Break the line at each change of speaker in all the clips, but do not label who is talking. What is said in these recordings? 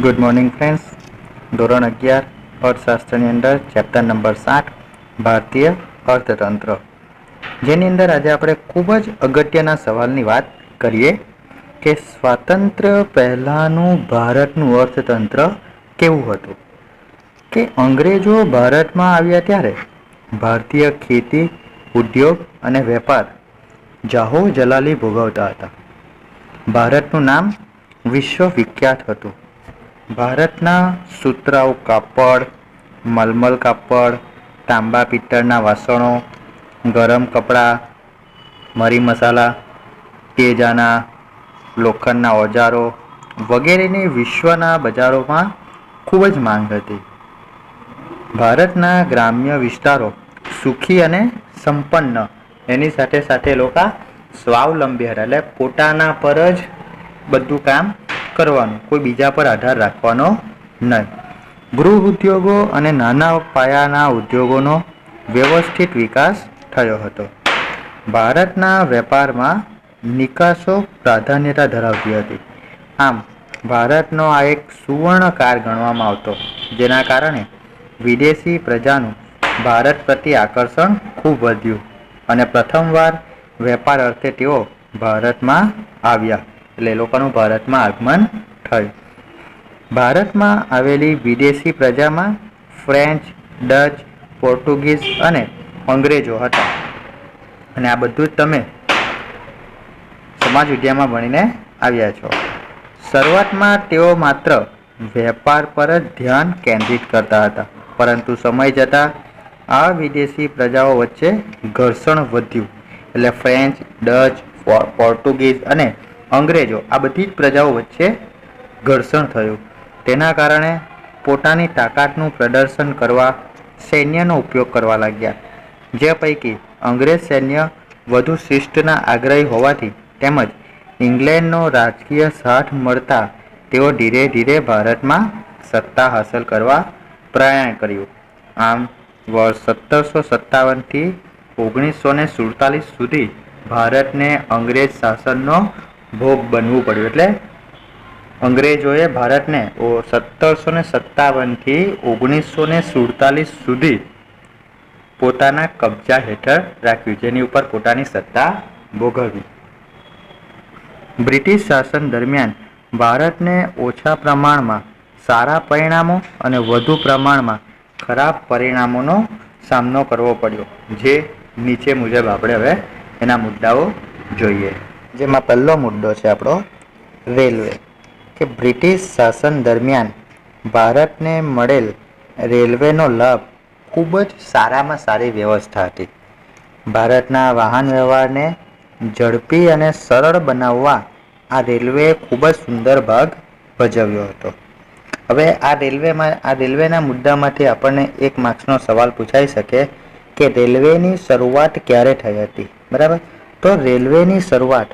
Good morning friends. ધોરણ 11 અર્થશાસ્ત્રની અંદર chapter number 7 ભારતીય અર્થતંત્ર, જેની અંદર આજે આપણે ખૂબ જ અગત્યના સવાલની વાત કરીએ કે સ્વાતંત્ર્ય પહેલાંનું ભારતનું અર્થતંત્ર કેવું હતું. કે અંગ્રેજો ભારતમાં આવ્યા ત્યારે ભારતીય ખેતી, ઉદ્યોગ અને વેપાર જાહો જલાલી ભોગવતા હતા. ભારતનું નામ વિશ્વ વિખ્યાત હતું. ભારતના સુતરાઉ કાપડ, મલમલ કાપડ, તાંબા પિત્તળના વાસણો, ગરમ કપડાં, મરી મસાલા, તેજાના, લોખંડના ઓજારો વગેરેની વિશ્વના બજારોમાં ખૂબ જ માંગ હતી. ભારતના ગ્રામ્ય વિસ્તારો સુખી અને સંપન્ન, એની સાથે સાથે લોકો સ્વાવલંબી હતા, એટલે પોતાના પર જ બધું કામ કરવાનું, કોઈ બીજા પર આધાર રાખવાનો નહીં. ગૃહ ઉદ્યોગો અને નાના પાયાના ઉદ્યોગોનો વ્યવસ્થિત વિકાસ થયો હતો. ભારતના વેપારમાં નિકાસો પ્રાધાન્યતા ધરાવતી હતી. આમ ભારતનો આ એક સુવર્ણકાળ ગણવામાં આવતો, જેના કારણે વિદેશી પ્રજાનું ભારત પ્રત્યે આકર્ષણ ખૂબ વધ્યું અને પ્રથમવાર વેપાર અર્થે તેઓ ભારતમાં આવ્યા, એટલે એ લોકોનું ભારતમાં આગમન થયું. ભારતમાં આવેલી વિદેશી પ્રજામાં ફ્રેન્ચ, ડચ, પોર્ટુગીઝ અને અંગ્રેજો હતા. અને આ બધું જ તમે સમાજ વિદ્યામાં ભણીને આવ્યા છો. શરૂઆતમાં તેઓ માત્ર વેપાર પર જ ધ્યાન કેન્દ્રિત કરતા હતા, પરંતુ સમય જતાં આ વિદેશી પ્રજાઓ વચ્ચે ઘર્ષણ વધ્યું. એટલે ફ્રેન્ચ, ડચ, પોર્ટુગીઝ અને અંગ્રેજો આ બધી જ પ્રજાઓ વચ્ચે ઘર્ષણ થયું. તેના કારણે પોતાની તાકાતનું પ્રદર્શન કરવા સૈન્યનો ઉપયોગ કરવા લાગ્યા. જે પૈકી અંગ્રેજ સૈન્ય વધુ શિસ્તના આગ્રહી હોવાથી તેમજ ઇંગ્લેન્ડનો રાજકીય સાથ મળતા તેઓ ધીરે ધીરે ભારતમાં સત્તા હાંસલ કરવા પ્રયાણ કર્યું. આમ વર્ષ 1757થી 1947 સુધી ભારતને અંગ્રેજ શાસનનો ભોગ બનવું પડ્યું. એટલે અંગ્રેજોએ ભારતને 1757થી 1947 સુધી પોતાના કબજા હેઠળ રાખ્યું, જેની ઉપર પોતાની સત્તા ભોગવી. બ્રિટિશ શાસન દરમિયાન ભારતને ઓછા પ્રમાણમાં સારા પરિણામો અને વધુ પ્રમાણમાં ખરાબ પરિણામોનો સામનો કરવો પડ્યો, જે નીચે મુજબ આપણે હવે એના મુદ્દાઓ જોઈએ. જેમાં પહેલો મુદ્દો છે આપણો રેલવે. કે બ્રિટિશ શાસન દરમિયાન ભારતને મળેલ રેલવેનો લાભ ખૂબ જ સારામાં સારી વ્યવસ્થા હતી. ભારતના વાહન વ્યવહારને ઝડપી અને સરળ બનાવવા આ રેલવેએ ખૂબ જ સુંદર ભાગ ભજવ્યો હતો. હવે આ રેલવેના મુદ્દામાંથી આપણને 1 માર્ક્સનો સવાલ પૂછાઈ શકે કે રેલવેની શરૂઆત ક્યારે થઈ હતી. બરાબર, તો રેલવેની શરૂઆત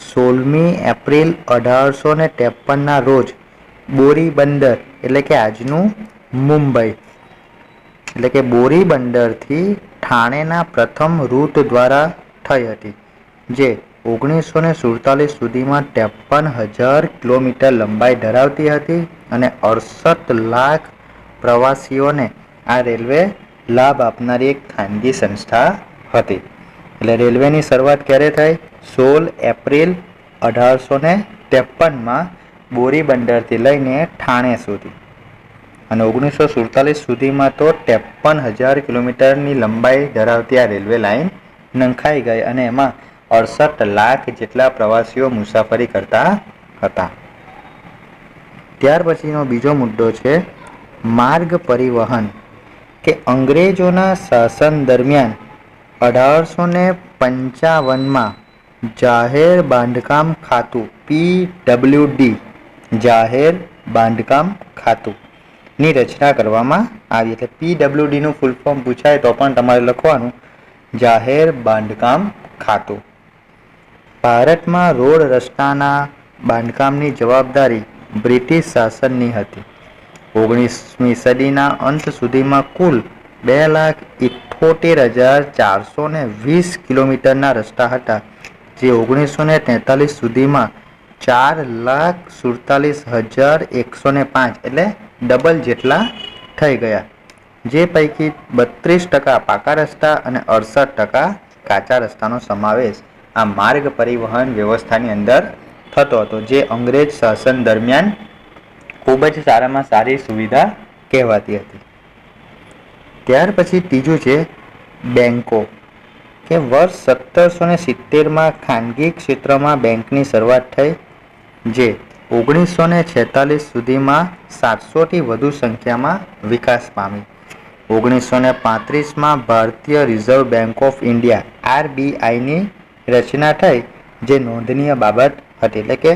16મી એપ્રિલ 1853ના રોજ બોરી બંદર, એટલે કે આજનું મુંબઈ, એટલે કે બોરી બંદરથી ઠાણેના પ્રથમ રૂટ દ્વારા થઈ હતી, જે 1947 સુધીમાં 53,000 કિલોમીટર લંબાઈ ધરાવતી હતી અને 68 લાખ પ્રવાસીઓને આ રેલવે લાભ આપનારી એક ખાનગી સંસ્થા હતી. એટલે રેલવેની શરૂઆત ક્યારે થઈ? 16 એપ્રિલ 1853માં બોરી બંદરથી લઈને ઠાણે સુધી, અને 1947 સુધીમાં તો 53,000 કિલોમીટરની લંબાઈ ધરાવતી આ રેલવે લાઇન નંખાઈ ગઈ અને એમાં 68 લાખ જેટલા પ્રવાસીઓ મુસાફરી કરતા હતા. ત્યાર પછીનો બીજો મુદ્દો છે માર્ગ પરિવહન. કે અંગ્રેજોના શાસન દરમિયાન 1855માં જાહેર બાંધકામ ખાતું PWD, જાહેર બાંધકામ ખાતું ની રચના કરવામાં આવી. એટલે PWD નું ફૂલ ફોર્મ પૂછાય તો પણ તમારે લખવાનું જાહેર બાંધકામ ખાતું. ભારતમાં રોડ રસ્તાના બાંધકામની જવાબદારી બ્રિટિશ શાસનની હતી. 19મી સદીના અંત સુધીમાં કુલ 2,78,420 કિલોમીટરના રસ્તા હતા, જે 1943 સુધીમાં 4,47,105 એટલે ડબલ જેટલા થઈ ગયા, જે પૈકી 32% પાકા રસ્તા અને 68% કાચા રસ્તાનો સમાવેશ આ માર્ગ પરિવહન વ્યવસ્થાની અંદર થતો હતો, જે અંગ્રેજ શાસન દરમિયાન ખૂબ જ સારામાં સારી સુવિધા કહેવાતી હતી. ત્યાર પછી ત્રીજું છે બેન્કો, કે વર્ષ 1770માં ખાનગી ક્ષેત્રમાં બેંકની શરૂઆત થઈ, જે 1946 સુધીમાં 700થી વધુ સંખ્યામાં વિકાસ પામી. 1935માં ભારતીય રિઝર્વ બેંક ઓફ ઇન્ડિયા RBIની રચના થઈ, જે નોંધનીય બાબત હતી. એટલે કે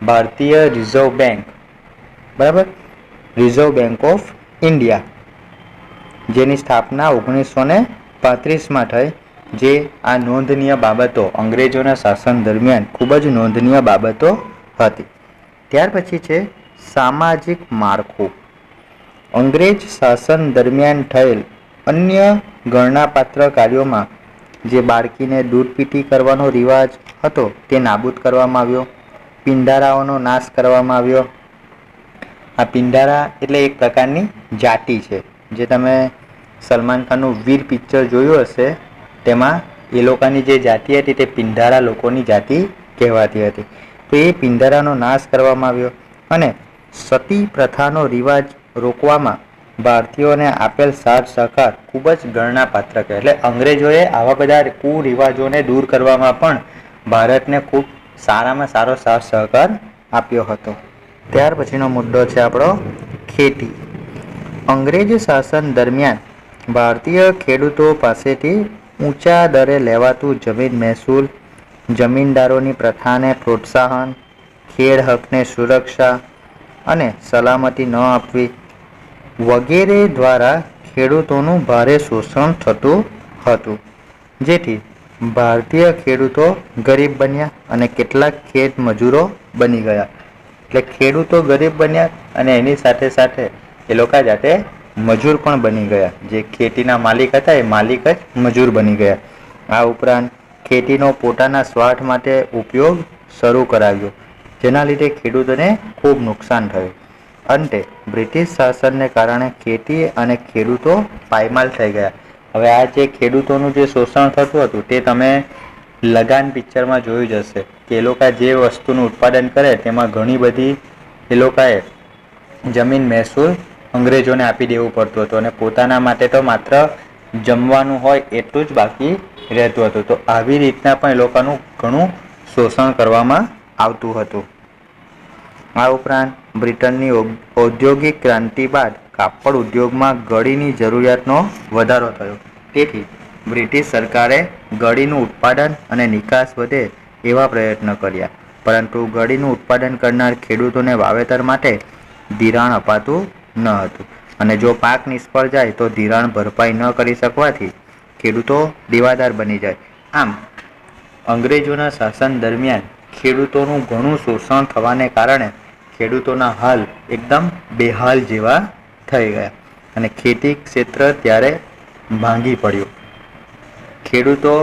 ભારતીય રિઝર્વ બેંક, બરાબર, રિઝર્વ બેંક ઓફ ઇન્ડિયા, જેની સ્થાપના 1935માં થઈ, જે આ નોંધનીય બાબતો અંગ્રેજોના શાસન દરમિયાન ખૂબ જ નોંધનીય બાબતો હતી. ત્યાર પછી છે સામાજિક માળખું. અંગ્રેજ શાસન દરમિયાન થયેલ અન્ય ગણનાપાત્ર કાર્યોમાં જે બાળકીને દૂધ પીતી કરવાનો રિવાજ હતો તે નાબૂદ કરવામાં આવ્યો. પિંડારાઓનો નાશ કરવામાં આવ્યો. આ પિંડારા એટલે એક પ્રકારની જાતિ છે, જે તમે સલમાન ખાનનું વીર પિક્ચર જોયું હશે, તેમાં એ લોકોની જે જાતિ હતી તે પિંડારા લોકોની જાતિ કહેવાતી હતી. તો એ પિંડારાનો નાશ કરવામાં આવ્યો અને સતી પ્રથાનો રિવાજ રોકવામાં ભારતીયોને આપેલ સાથ સહકાર ખૂબ જ ગણનાપાત્ર કહેવાય. એટલે અંગ્રેજોએ આવા બધા કુરિવાજોને દૂર કરવામાં પણ ભારતને ખૂબ સારામાં સારો સાથ સહકાર આપ્યો હતો. ત્યાર પછીનો મુદ્દો છે આપણો ખેતી. અંગ્રેજ શાસન દરમિયાન ભારતીય ખેડૂતો પાસેથી ઊંચા દરે લેવાતું જમીન મહેસૂલ, જમીનદારોની પ્રથાને પ્રોત્સાહન, ખેડ હકને સુરક્ષા અને સલામતી ન આપવી વગેરે દ્વારા ખેડૂતોનું ભારે શોષણ થતું હતું, જેથી ભારતીય ખેડૂતો ગરીબ બન્યા અને કેટલાક ખેત મજૂરો બની ગયા. એટલે ખેડૂતો ગરીબ બન્યા અને એની સાથે સાથે એ લોકો જાતે મજૂર પણ બની ગયા. જે ખેતીના માલિક હતા એ માલિક જ મજૂર બની ગયા. આ ઉપરાંત ખેતીનો પોતાના સ્વાર્થ માટે ઉપયોગ શરૂ કરાવ્યો, જેના લીધે ખેડૂતોને ખૂબ નુકસાન થયું. અંતે બ્રિટિશ શાસનને કારણે ખેતી અને ખેડૂતો પાયમાલ થઈ ગયા. હવે આ જે ખેડૂતોનું જે શોષણ થતું હતું તે તમે લગાન પિક્ચરમાં જોયું જ હશે, કે એ લોકો જે વસ્તુનું ઉત્પાદન કરે તેમાં ઘણી બધી એ લોકોએ જમીન મહેસૂલ અંગ્રેજોને આપી દેવું પડતું હતું અને પોતાના માટે તો માત્ર જમવાનું હોય એટલું જ બાકી રહેતું હતું. તો આવી રીતના પણ એ લોકોનું ઘણું શોષણ કરવામાં આવતું હતું. આ ઉપરાંત બ્રિટનની ઔદ્યોગિક ક્રાંતિ બાદ કાપડ ઉદ્યોગમાં ગળીની જરૂરિયાતનો વધારો થયો. તેથી બ્રિટિશ સરકારે ગળીનું ઉત્પાદન અને નિકાસ વધે એવા પ્રયત્ન કર્યા, પરંતુ ગળીનું ઉત્પાદન કરનાર ખેડૂતોને વાવેતર માટે ધિરાણ અપાતું ન હતું અને જો પાક નિષ્ફળ જાય તો ધિરાણ ભરપાઈ ન કરી શકવાથી ખેડૂતો દેવાદાર બની જાય. આમ અંગ્રેજોના શાસન દરમિયાન ખેડૂતોનું ઘણું શોષણ થવાને કારણે ખેડૂતોના હાલ એકદમ બેહાલ જેવા થઈ ગયા અને ખેતી ક્ષેત્ર ત્યારે ભાંગી પડ્યું. ખેડૂતો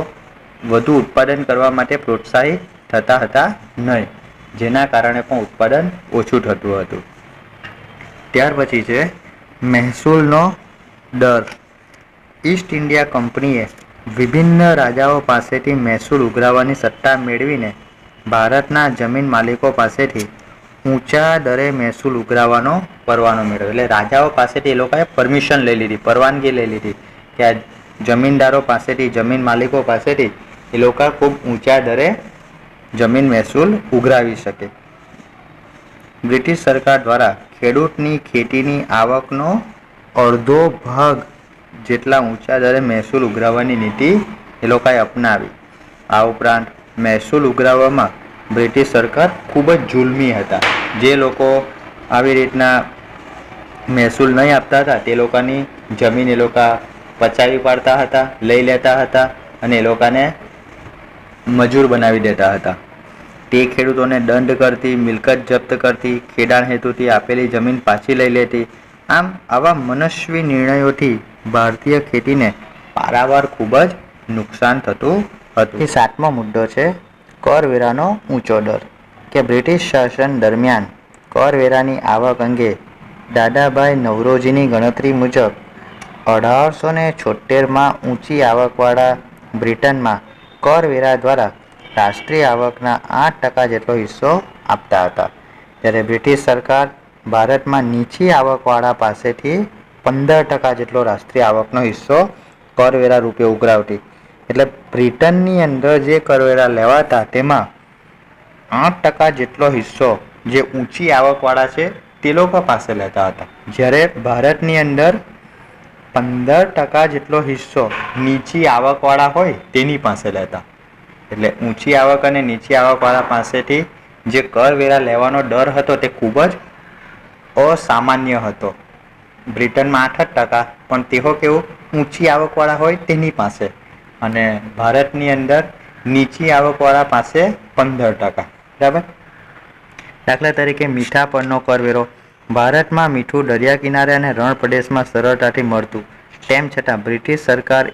વધુ ઉત્પાદન કરવા માટે પ્રોત્સાહિત થતા હતા નહીં, જેના કારણે પણ ઉત્પાદન ઓછું થતું હતું. ત્યાર પછી છે મહેસૂલનો દર. ઈસ્ટ ઇન્ડિયા કંપનીએ વિભિન્ન રાજાઓ પાસેથી મહેસૂલ ઉઘરાવવાની સત્તા મેળવીને ભારતના જમીન માલિકો પાસેથી ઊંચા દરે મહેસૂલ ઉઘરાવવાનો પરવાનો મેળવ્યો. એટલે રાજાઓ પાસેથી એ લોકોએ પરમિશન લઈ લીધી, પરવાનગી લઈ લીધી કે આ જમીનદારો પાસેથી, જમીન માલિકો પાસેથી એ લોકો ખૂબ ઊંચા દરે જમીન મહેસૂલ ઉઘરાવી શકે. બ્રિટિશ સરકાર દ્વારા ખેડૂતની ખેતીની આવકનો અડધો ભાગ જેટલા ઊંચા દરે મહેસૂલ ઉઘરાવવાની નીતિ એ લોકોએ અપનાવી. આ ઉપરાંત મહેસૂલ ઉઘરાવવામાં બ્રિટિશ સરકાર ખૂબ જ જુલ્મી હતા. જે લોકો આવી રીતના મહેસૂલ નહીં આપતા હતા તે લોકોની જમીન એ લોકો પચાવી પાડતા હતા, લઈ લેતા હતા અને એ લોકોને મજૂર બનાવી દેતા હતા. તે ખેડૂતોને દંડ કરતી, મિલકત જપ્ત કરતી, ખેડાણ હેતુથી આપેલી જમીન પાછી લઈ લેતી. આમ આવા મનસ્વી નિર્ણયોથી ભારતીય ખેતીને પારાવાર ખૂબ જ નુકસાન થતું હતું. એ 7મો મુદ્દો છે કરવેરાનો ઊંચો દર. કે બ્રિટિશ શાસન દરમિયાન કરવેરાની આવક અંગે દાદાભાઈ નવરોજીની ગણતરી મુજબ 1876માં ઊંચી આવકવાળા બ્રિટનમાં કરવેરા દ્વારા રાષ્ટ્રીય આવકના 8% જેટલો હિસ્સો આપતા હતા, જ્યારે બ્રિટિશ સરકાર ભારતમાં નીચી આવકવાળા પાસેથી 15% જેટલો રાષ્ટ્રીય આવકનો હિસ્સો કરવેરા રૂપે ઉઘરાવતી. એટલે બ્રિટનની અંદર જે કરવેરા લેવાતા તેમાં 8% જેટલો હિસ્સો જે ઊંચી આવકવાળા છે તે લોકો પાસે લેતા હતા, જ્યારે ભારતની અંદર 15% જેટલો હિસ્સો નીચી આવકવાળા હોય તેની પાસે લેતા. એટલે ઊંચી આવક અને નીચી આવકવાળા પાસેથી જે કરવેરા લેવાનો દર હતો તે ખૂબ જ અસામાન્ય હતો. બ્રિટનમાં 8% પણ તેઓ કેવું ઊંચી આવકવાળા હોય તેની પાસે, અને ભારતની અંદર નીચી આવકવાળા પાસે 15%. બરાબર. દાખલા તરીકે મીઠા પરનો કરવેરો. ભારતમાં મીઠું દરિયા કિનારે અને રણ પ્રદેશમાં સરળતાથી મળતું, તેમ છતાં બ્રિટિશ સરકાર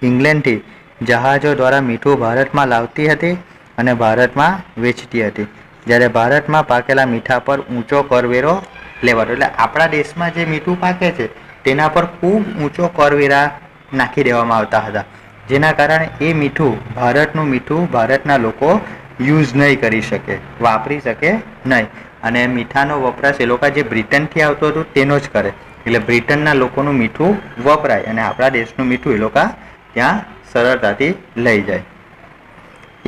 ઇંગ્લેન્ડથી જહાજો દ્વારા મીઠું ભારતમાં લાવતી હતી અને ભારતમાં વેચતી હતી, જ્યારે ભારતમાં પાકેલા મીઠા પર ઊંચો કરવેરો લેવાતો. એટલે આપણા દેશમાં જે મીઠું પાકે છે તેના પર ખૂબ ઊંચો કરવેરા નાખી દેવામાં આવતા હતા, જેના કારણે એ મીઠું ભારતનું મીઠું ભારતના લોકો યુઝ નહીં કરી શકે, વાપરી શકે નહીં, અને મીઠાનો વપરાશ એ લોકો જે બ્રિટનથી આવતું હતું તેનો જ કરે. એટલે બ્રિટનના લોકોનું મીઠું વપરાય અને આપણા દેશનું મીઠું એ લોકો ત્યાં સરળતાથી લઈ જાય.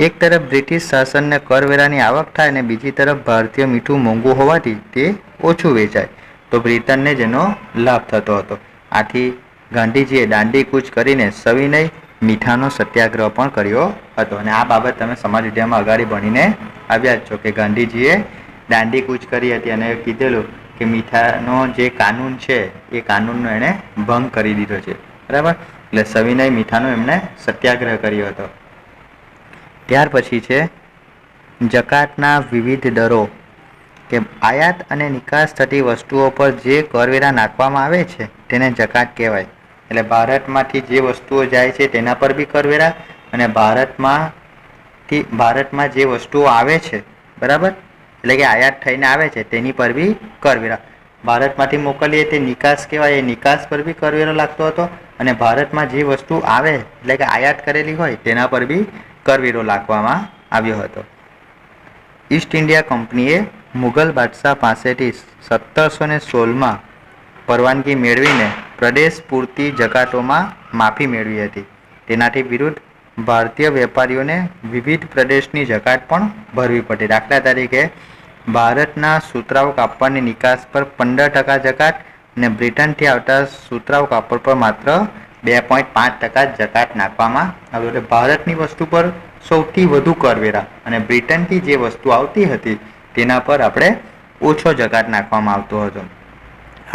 એક તરફ બ્રિટિશ શાસનને કરવેરાની આવક થાય અને બીજી તરફ ભારતીય મીઠું મોંઘું હોવાથી તે ઓછું વેચાય, તો બ્રિટનને જેનો લાભ થતો હતો. આથી ગાંધીજીએ દાંડી કૂચ કરીને સવિનય મીઠાનો સત્યાગ્રહ પણ કર્યો હતો, અને આ બાબત તમે સમાજ વિદ્યામાં અગાડી ભણીને આવ્યા જ છો કે ગાંધીજીએ દાંડી કૂચ કરી હતી અને કીધેલું કે મીઠાનો જે કાનૂન છે એ કાનૂનનો એણે ભંગ કરી દીધો છે. બરાબર. એટલે સવિનય મીઠાનો એમણે સત્યાગ્રહ કર્યો હતો. ત્યાર પછી છે જકાતના વિવિધ દરો, કે આયાત અને નિકાસ થતી વસ્તુઓ પર જે કરવેરા નાખવામાં આવે છે તેને જકાત કહેવાય. એટલે ભારતમાંથી જે વસ્તુઓ જાય છે તેના પર બી કરવેરા, અને ભારતમાં જે વસ્તુઓ આવે છે, બરાબર, એટલે કે આયાત થઈને આવે છે તેની પર બી કરવેરા. ભારતમાંથી મોકલીએ તે નિકાસ કહેવાય, એ નિકાસ પર બી કરવેરો લાગતો હતો, અને ભારતમાં જે વસ્તુ આવે એટલે કે આયાત કરેલી હોય તેના પર બી કરવેરો લાગવામાં આવ્યો હતો. ઈસ્ટ ઇન્ડિયા કંપનીએ મુઘલ બાદશાહ પાસેથી 1716માં પરવાનગી મેળવીને પ્રદેશ પૂરતી જકાતોમાં માફી મેળવી હતી. તેનાથી વિરુદ્ધ ભારતીય વેપારીઓને વિવિધ પ્રદેશની જકાત પણ ભરવી પડી. દાખલા તરીકે ભારતના સુતરાઉ કાપડની નિકાસ પર 15% જકાત અને બ્રિટનથી આવતા સુતરાઉ કાપડ પર માત્ર 2.5% જકાત નાખવામાં આવ્યો. એટલે ભારતની વસ્તુ પર સૌથી વધુ કરવેરા અને બ્રિટનથી જે વસ્તુ આવતી હતી તેના પર આપણે ઓછો જકાત નાખવામાં આવતો હતો.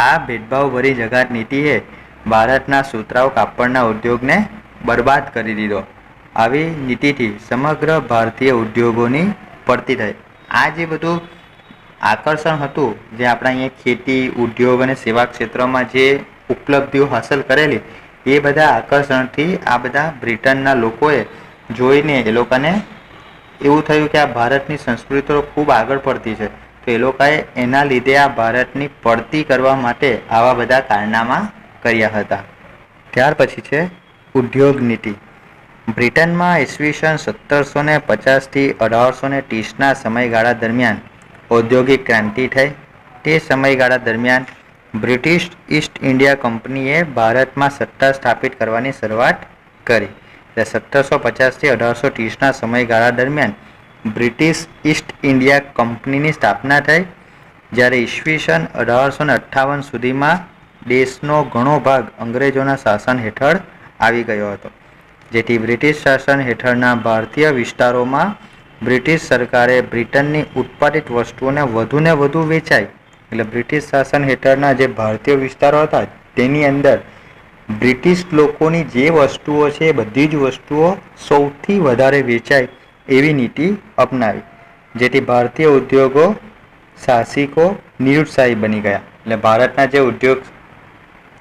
આ ભેદભાવભરી જકાત નીતિએ ભારતના સુતરાઉ કાપડના ઉદ્યોગને બરબાદ કરી દીધો. આવી નીતિથી સમગ્ર ભારતીય ઉદ્યોગોની પડતી થઈ. આ જે બધું આકર્ષણ હતું જે આપણા અહીંયા ખેતી, ઉદ્યોગ અને સેવા ક્ષેત્રમાં જે ઉપલબ્ધિઓ હાંસલ કરેલી, એ બધા આકર્ષણથી આ બધા બ્રિટનના લોકોએ જોઈને એ લોકોને એવું થયું કે આ ભારતની સંસ્કૃતિ તો ખૂબ આગળ પડતી છે, તો એ લોકોએ એના લીધે આ ભારતની પડતી કરવા માટે આવા બધા કારનામા કર્યા હતા. ત્યાર પછી છે ઉદ્યોગ નીતિ. બ્રિટનમાં ઈસવીસન 1750થી 1830ના સમયગાળા દરમિયાન ઔદ્યોગિક ક્રાંતિ થઈ. તે સમયગાળા દરમિયાન બ્રિટિશ ઈસ્ટ ઇન્ડિયા કંપનીએ ભારતમાં સત્તા સ્થાપિત કરવાની શરૂઆત કરી. એટલે 1750થી 1830ના સમયગાળા દરમિયાન બ્રિટિશ ઈસ્ટ ઇન્ડિયા કંપનીની સ્થાપના થઈ, જ્યારે ઈસવીસન 1858 સુધીમાં દેશનો ઘણો ભાગ અંગ્રેજોના શાસન હેઠળ આવી ગયો હતો, જેથી બ્રિટિશ શાસન હેઠળના ભારતીય વિસ્તારોમાં બ્રિટિશ સરકારે બ્રિટનની ઉત્પાદિત વસ્તુઓને વધુને વધુ વેચાય. એટલે બ્રિટિશ શાસન હેઠળના જે ભારતીય વિસ્તારો હતા તેની અંદર બ્રિટિશ લોકોની જે વસ્તુઓ છે એ બધી જ વસ્તુઓ સૌથી વધારે વેચાય એવી નીતિ અપનાવી, જેથી ભારતીય ઉદ્યોગો સાહસિકો નિરુત્સાહી બની ગયા. એટલે ભારતના જે ઉદ્યોગ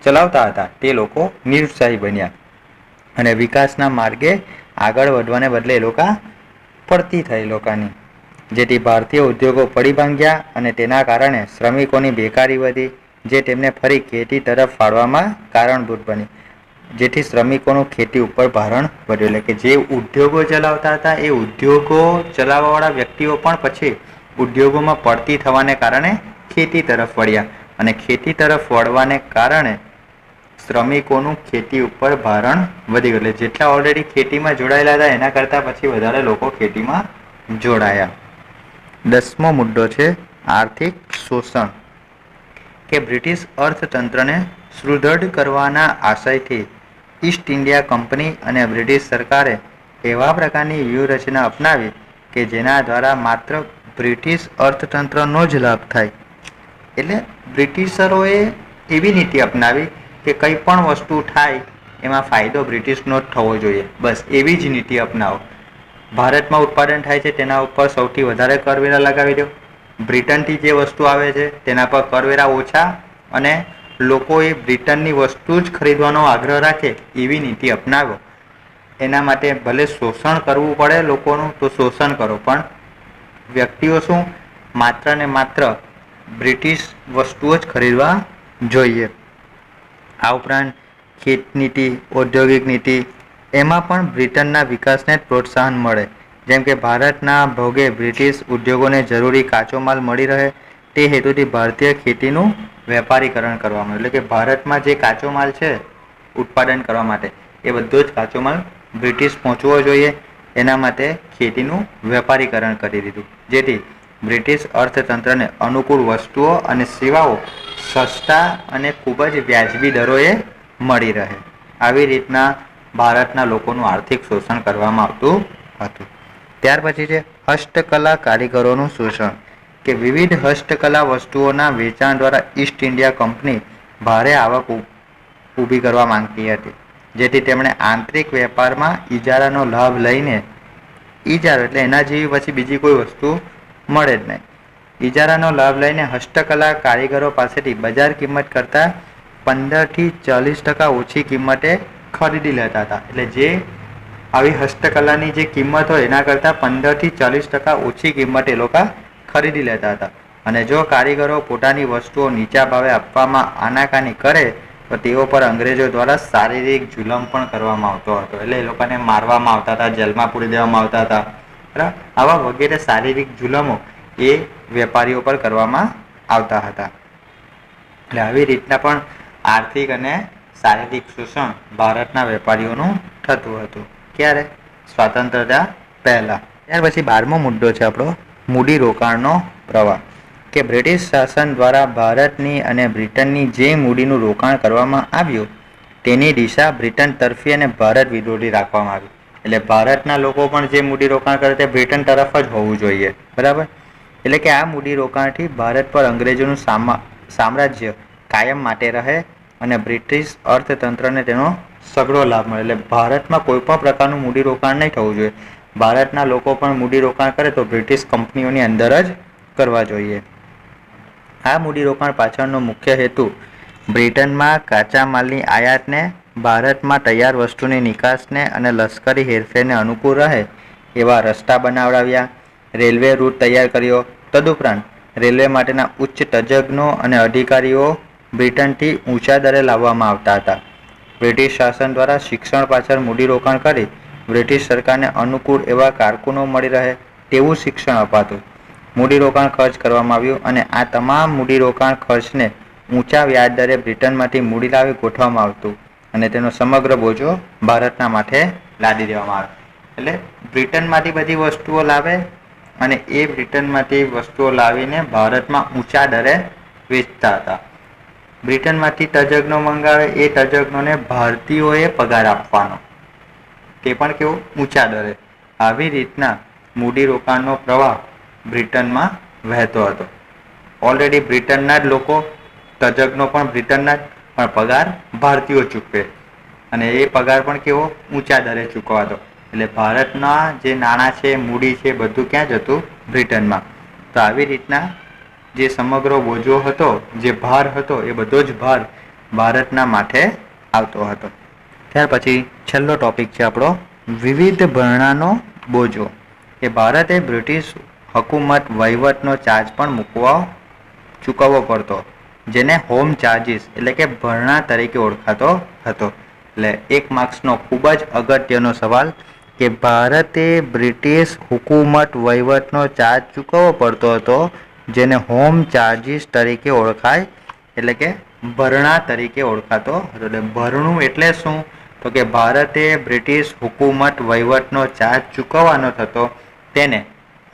ચલાવતા હતા તે લોકો નિરુત્સાહી બન્યા અને વિકાસના માર્ગે આગળ વધવાને બદલે એ લોકો પડતી થઈ લોકોની. જેથી ભારતીય ઉદ્યોગો પડી ભાંગ્યા અને તેના કારણે શ્રમિકોની બેકારી વધી, જે તેમને ફરી ખેતી તરફ વાળવામાં કારણભૂત બની, જેથી શ્રમિકોનું ખેતી ઉપર ભારણ વધ્યું. એટલે કે જે ઉદ્યોગો ચલાવતા હતા એ ઉદ્યોગો ચલાવવાવાળા વ્યક્તિઓ પણ પછી ઉદ્યોગોમાં પડતી થવાને કારણે ખેતી તરફ વળ્યા અને ખેતી તરફ વળવાને કારણે શ્રમિકોનું ખેતી ઉપર ભારણ વધી ગયું. એટલે જેટલા ઓલરેડી ખેતીમાં જોડાયેલા હતા એના કરતાં પછી વધારે લોકો ખેતીમાં જોડાયા. 10મો મુદ્દો છે આર્થિક શોષણ. કે બ્રિટિશ અર્થતંત્રને સુદૃઢ કરવાના આશયથી ઈસ્ટ ઇન્ડિયા કંપની અને બ્રિટિશ સરકારે એવા પ્રકારની વ્યૂહરચના અપનાવી કે જેના દ્વારા માત્ર બ્રિટિશ અર્થતંત્રનો જ લાભ થાય. એટલે બ્રિટિશરોએ એવી નીતિ અપનાવી કે કંઈ પણ વસ્તુ થાય એમાં ફાયદો બ્રિટિશનો જ થવો જોઈએ, બસ એવી જ નીતિ અપનાવો. ભારતમાં ઉત્પાદન થાય છે તેના ઉપર સૌથી વધારે કરવેરા લગાવી દો, બ્રિટનથી જે વસ્તુ આવે છે તેના પર કરવેરા ઓછા અને લોકોએ બ્રિટનની વસ્તુ જ ખરીદવાનો આગ્રહ રાખે એવી નીતિ અપનાવો. એના માટે ભલે શોષણ કરવું પડે લોકોનું તો શોષણ કરો, પણ વ્યક્તિઓ શું માત્ર ને માત્ર બ્રિટિશ વસ્તુઓ જ ખરીદવા જોઈએ. આ ઉપરાંત ખેત નીતિ, ઔદ્યોગિક નીતિ એમાં પણ બ્રિટનના વિકાસને જ પ્રોત્સાહન મળે. જેમ કે ભારતના ભોગે બ્રિટિશ ઉદ્યોગોને જરૂરી કાચો માલ મળી રહે તે હેતુથી ભારતીય ખેતીનું વેપારીકરણ કરવામાં, એટલે કે ભારતમાં જે કાચો માલ છે ઉત્પાદન કરવા માટે એ બધો જ કાચો માલ બ્રિટિશ પહોંચવો જોઈએ. એના માટે ખેતીનું વેપારીકરણ કરી દીધું, જેથી બ્રિટિશ અર્થતંત્રને અનુકૂળ વસ્તુઓ અને સેવાઓ સસ્તા અને ખૂબ જ વ્યાજબી દરોએ મળી રહે. આવી રીતના ભારતના લોકોનું આર્થિક શોષણ કરવામાં આવતું હતું. ત્યાર પછી છે હસ્તકલા કારીગરોનું શોષણ. કે વિવિધ હસ્તકલા વસ્તુઓના વેચાણ દ્વારા ઈસ્ટ ઇન્ડિયા કંપની ભારે આવક ઊભી કરવા માંગતી હતી, જેથી તેમણે આંતરિક વેપારમાં ઇજારાનો લાભ લઈને, ઇજારો એટલે એના જેવી પછી બીજી કોઈ વસ્તુ મળે જ નહીં, ઇજારાનો લાભ લઈને હસ્તકલા કારીગરો પાસેથી બજાર કિંમત કરતાં 15થી 40% ઓછી કિંમતે ખરીદી લેતા હતા. એટલે જે આવી હસ્તકલાની જે કિંમત હોય એના કરતાં 15થી 40% ઓછી કિંમતે એ લોકો ખરીદી લેતા હતા. અને જો કારીગરો પોતાની વસ્તુઓ નીચા ભાવે આપવામાં આનાકાની કરે તો તેઓ પર અંગ્રેજો દ્વારા શારીરિક જુલમ પણ કરવામાં આવતો હતો. એટલે એ લોકોને મારવામાં આવતા હતા, જેલમાં પૂરી દેવામાં આવતા હતા. બરાબર, આવા વગેરે શારીરિક જુલમો એ વેપારીઓ પર કરવામાં આવતા હતા. એટલે આવી રીતના પણ આર્થિક અને શારીરિક શોષણ ભારતના વેપારીઓનું થતું હતું. ક્યારે? સ્વાતંત્રતા પહેલા. ત્યાર પછી 12મો મુદ્દો છે આપણો મૂડીરોકાણનો પ્રવાહ. કે બ્રિટિશ શાસન દ્વારા ભારતની અને બ્રિટનની જે મૂડીનું રોકાણ કરવામાં આવ્યું તેની દિશા બ્રિટન તરફી અને ભારત વિરોધી રાખવામાં આવી. એટલે ભારતના લોકો પણ જે મૂડીરોકાણ કરે તે બ્રિટન તરફ જ હોવું જોઈએ. બરાબર, એટલે કે આ મૂડીરોકાણથી ભારત પર અંગ્રેજોનું સામ્રાજ્ય કાયમ માટે રહે અને બ્રિટિશ અર્થતંત્રને તેનો સઘળો લાભ મળે. એટલે ભારતમાં કોઈ પણ પ્રકારનું મૂડીરોકાણ નહીં થવું જોઈએ. ભારતના લોકો પણ મૂડીરોકાણ કરે તો બ્રિટિશ કંપનીઓની અંદર જ કરવા જોઈએ. આ મૂડીરોકાણ પાછળનો મુખ્ય હેતુ બ્રિટનમાં કાચા માલની આયાતને, ભારતમાં તૈયાર વસ્તુની નિકાસને અને લશ્કરી હેરફેરને અનુકૂળ રહે એવા રસ્તા બનાવડાવ્યા, રેલવે રૂટ તૈયાર કર્યો. તદુપરાંત રેલવે માટેના ઉચ્ચ તજજ્ઞો અને અધિકારીઓ બ્રિટનથી ઊંચા દરે લાવવામાં આવતા હતા. બ્રિટિશ શાસન દ્વારા શિક્ષણ પાછળ મૂડીરોકાણ કરી બ્રિટિશ સરકારને અનુકૂળ એવા કારકુનો મળી રહે તેવું શિક્ષણ અપાતું. મૂડીરોકાણ ખર્ચ કરવામાં આવ્યું અને આ તમામ મૂડીરોકાણ ખર્ચને ઊંચા વ્યાજ દરે બ્રિટનમાંથી મૂડી લાવી ગોઠવવામાં આવતું અને તેનો સમગ્ર બોજો ભારતના માથે લાદી દેવામાં આવે. એટલે બ્રિટનમાંથી બધી વસ્તુઓ લાવે અને એ બ્રિટનમાંથી વસ્તુઓ લાવીને ભારતમાં ઊંચા દરે વેચતા હતા. બ્રિટનમાંથી તજજ્ઞો મંગાવે, એ તજજ્ઞોને ભારતીયોએ પગાર આપવાનો, તે પણ કેવું ઊંચા દરે. આવી રીતના મૂડીરોકાણનો પ્રવાહ બ્રિટનમાં વહેતો હતો. ઓલરેડી બ્રિટનના જ લોકો, તજજ્ઞો પણ બ્રિટનના જ, પણ પગાર ભારતીયો ચૂકવે અને એ પગાર પણ કેવો ઊંચા દરે ચૂકવાતો. એટલે ભારતના જે નાણાં છે, મૂડી છે, બધું ક્યાં જતું? બ્રિટનમાં. તો આવી રીતના જે સમગ્ર બોજો હતો, જે ભાર હતો, એ બધો જ ભાર ભારતના માથે આવતો હતો. ત્યાર પછી છેલ્લો ટોપિક છે આપણો વિવિધ ભરણાનો બોજો. કે ભારતે બ્રિટિશ હકુમત વહીવટનો ચાર્જ પણ ચૂકવવો પડતો, જેને હોમ ચાર્જીસ એટલે કે ભરણા તરીકે ઓળખાતો હતો. એટલે 1 માર્ક્સનો ખૂબ જ અગત્યનો સવાલ કે ભારતે બ્રિટિશ હુકુમત વહીવટનો ચાર્જ ચૂકવવો પડતો હતો, જેને હોમ ચાર્જીસ તરીકે ઓળખાય, એટલે કે ભરણા તરીકે ઓળખાતો હતો. એટલે ભરણું એટલે શું? તો કે ભારતે બ્રિટિશ હુકુમત વહીવટનો ચાર્જ ચૂકવવાનો થતો તેને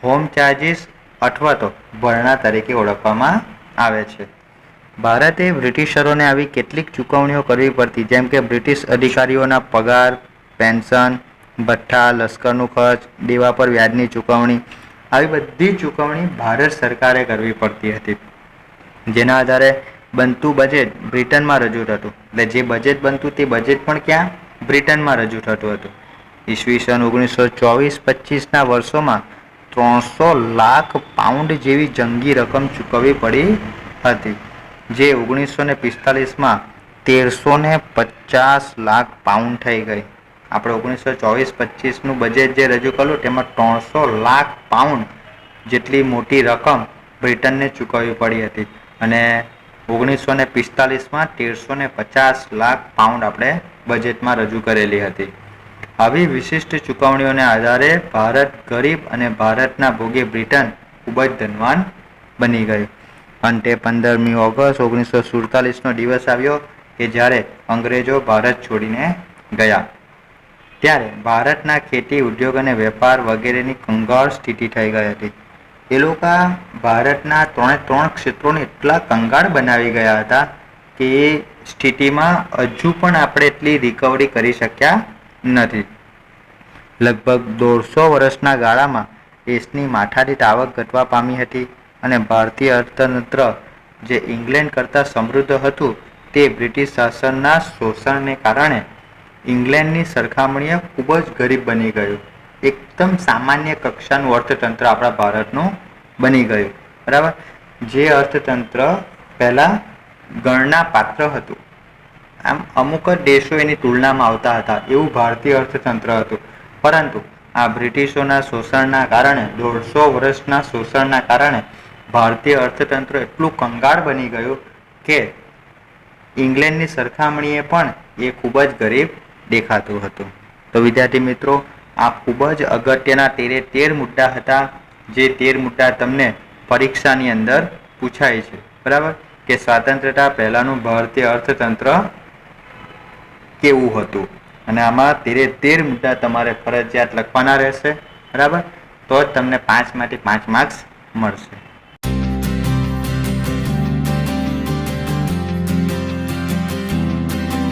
હોમ ચાર્જીસ અથવા તો ભરણા તરીકે ઓળખવામાં આવે છે. ભારતે બ્રિટિશરોને આવી કેટલીક ચૂકવણીઓ કરવી પડતી, જેમ કે બ્રિટિશ અધિકારીઓના પગાર, પેન્શન, ભથ્થા, લશ્કરનું ખર્ચ, દેવા પર વ્યાજની ચૂકવણી, આવી બધી ચૂકવણી ભારત સરકારે કરવી પડતી હતી. જેના આધારે બનતું બજેટ બ્રિટનમાં રજૂ થતું. એટલે જે બજેટ બનતું તે બજેટ પણ ક્યાં? બ્રિટનમાં રજૂ થતું હતું. ઈસવીસન 1924-25ના વર્ષોમાં 300 લાખ પાઉન્ડ જેવી જંગી રકમ ચૂકવવી પડી હતી, જે 1945માં 1350 લાખ પાઉન્ડ થઈ ગઈ. આપણે 1924-25નું બજેટ જે રજૂ કર્યું તેમાં 300 લાખ પાઉન્ડ જેટલી મોટી રકમ બ્રિટનને ચૂકવવી પડી હતી અને 1945માં 1350 લાખ પાઉન્ડ આપણે બજેટમાં રજૂ કરેલી હતી. આવી વિશિષ્ટ ચૂકવણીઓને આધારે ભારત ગરીબ અને ભારતના ભોગે બ્રિટન ખૂબ જ ધનવાન બની ગયું. અંતે 15મી ઓગસ્ટ 1947નો દિવસ આવ્યો કે જ્યારે અંગ્રેજો ભારત છોડીને ગયા. ત્યારે ભારતના ખેતી, ઉદ્યોગ અને વેપાર વગેરેની કંગાળ સ્થિતિ થઈ ગઈ હતી. એ લોકો ભારતના 3 ક્ષેત્રોને એટલા કંગાળ બનાવી ગયા હતા કે એ સ્થિતિમાં હજુ પણ આપણે એટલી રિકવરી કરી શક્યા નથી. લગભગ 150 વર્ષના ગાળામાં દેશની માથાદીઠ આવક ઘટવા પામી હતી અને ભારતીય અર્થતંત્ર જે ઇંગ્લેન્ડ કરતાં સમૃદ્ધ હતું તે બ્રિટિશ શાસનના શોષણને કારણે ઇંગ્લેન્ડની સરખામણીએ ખૂબ જ ગરીબ બની ગયું. એકદમ સામાન્ય કક્ષાનું અર્થતંત્ર આપણા ભારતનું બની ગયું. બરાબર. જે અર્થતંત્ર પહેલાં ગણના પાત્ર હતું, આમ અમુક જ દેશો એની તુલનામાં આવતા હતા, એવું ભારતીય અર્થતંત્ર હતું. પરંતુ આ બ્રિટિશોના શોષણના કારણે, 150 વર્ષના શોષણના કારણે ભારતીય અર્થતંત્ર એટલું કંગાળ બની ગયું કે ઇંગ્લેન્ડની સરખામણીએ પણ એ ખૂબ જ ગરીબ દેખાતું હતું. તો વિદ્યાર્થી મિત્રો, આ ખૂબ જ અગત્યના 13 મુદ્દા હતા, જે 13 મુદ્દા તમને પરીક્ષાની અંદર પૂછાય છે. બરાબર. કે સ્વાતંત્રતા પહેલાંનું ભારતીય અર્થતંત્ર કેવું હતું, અને આમાં 13 મુદ્દા તમારે ફરજિયાત લખવાના રહેશે. બરાબર. તો જ તમને 5માંથી 5 માર્ક્સ મળશે.